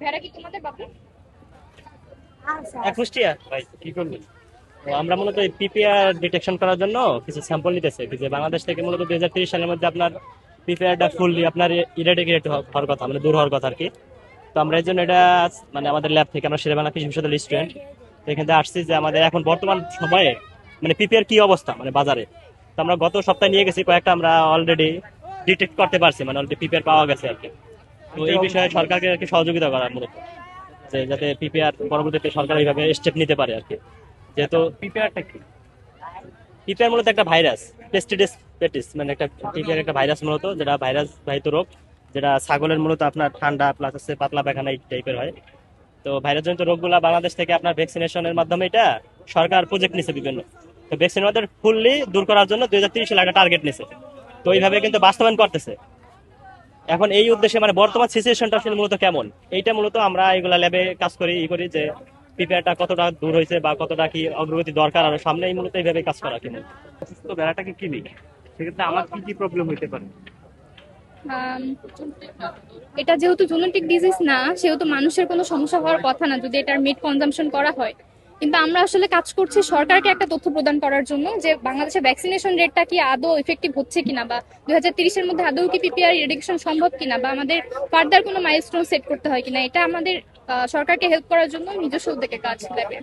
ভেড়া কি তোমাদের বাবা? কুষ্টিয়া ভাই কি করবেন? তো আমরা মূলত এই পিপিআর ডিটেকশন করার জন্য কিছু স্যাম্পল নিতেছি, যে বাংলাদেশ থেকে মূলত 2030 সালের মধ্যে আপনার পিপিআরটা ফুললি আপনার ইরেডিকেট হওয়ার কথা, মানে দূর হওয়ার কথা আর কি। তো আমরা এই জন্য এটা মানে আমাদের ল্যাব থেকে, আমরা শেরেবাংলা কৃষি বিশ্ববিদ্যালয়ের স্টুডেন্ট, এখান থেকে আসছি যে আমাদের এখন বর্তমান সময়ে মানে পিপিআর কি অবস্থা মানে বাজারে। তো আমরা গত সপ্তাহে নিয়ে গেছি কয়েকটা, আমরা অলরেডি ডিটেক্ট করতে পারছি, মানে অলরেডি পিপিআর পাওয়া গেছে আর কি। তো এই বিষয়ে সরকারকে আর কি সহযোগিতা করা মূলত, যে যাতে পিপিআর পরবর্তীতে সরকার এইভাবে স্টেপ নিতে পারে আর কি। যেহেতু পিপিআরটা কি? পিপিআর মূলত একটা ভাইরাস, পেস্টিডিস পেটিস, মানে একটা পিপিআর একটা ভাইরাস মূলত, যেটা ভাইরাস বাহিত রোগ, যেটা ছাগলের মূলত আপনার ঠান্ডা প্লাস হচ্ছে পাতলা পায়খানা এই টাইপের হয়। তো ভাইরাস জনিত রোগগুলা বাংলাদেশ থেকে আপনার ভ্যাকসিনেশনের মাধ্যমে এটা সরকার প্রজেক্ট নিছে বিভিন্ন। তো ভ্যাকসিন আমাদের ফুললি দূর করার জন্য 2030 সালে একটা টার্গেট নিছে। তো এইভাবে কিন্তু বাস্তবায়ন করতেছে। এখন এই উদ্দেশ্যে মানে বর্তমান সিচুয়েশনটা আসলে মূলত কেমন, এইটা মূলত আমরা এগুলা ল্যাবে কাজ করি যে প্রিপেয়ারটা কতটা দূর হয়েছে বা কতটা কি অগ্রগতি দরকার, আর সামনে এই মূলত এইভাবে কাজ করা কিন্তু। অসুস্থ ভেড়াটাকে কিনি, সেক্ষেত্রে আমার কি কি প্রবলেম হইতে পারে? আম, এটা যেহেতু জেনেটিক ডিজিজ না, সেহেতু মানুষের কোনো সমস্যা হওয়ার কথা না যদি এটার মিট কনজাম্পশন করা হয়। কিন্তু আমরা আসলে কাজ করছি সরকারকে একটা তথ্য প্রদান করার জন্য যে বাংলাদেশে ভ্যাকসিনেশন রেটটা কি আদৌ ইফেক্টিভ হচ্ছে কিনা, বা 2030-এর মধ্যে আদৌ কি পিপিআর ইরেডিকেশন সম্ভব কিনা, বা আমাদের ফার্দার কোনো মাইলস্টোন সেট করতে হয় কিনা, এটা আমাদের সরকারকে হেল্প করার জন্য নিজস্ব উদ্যোগে কাজ লাগে।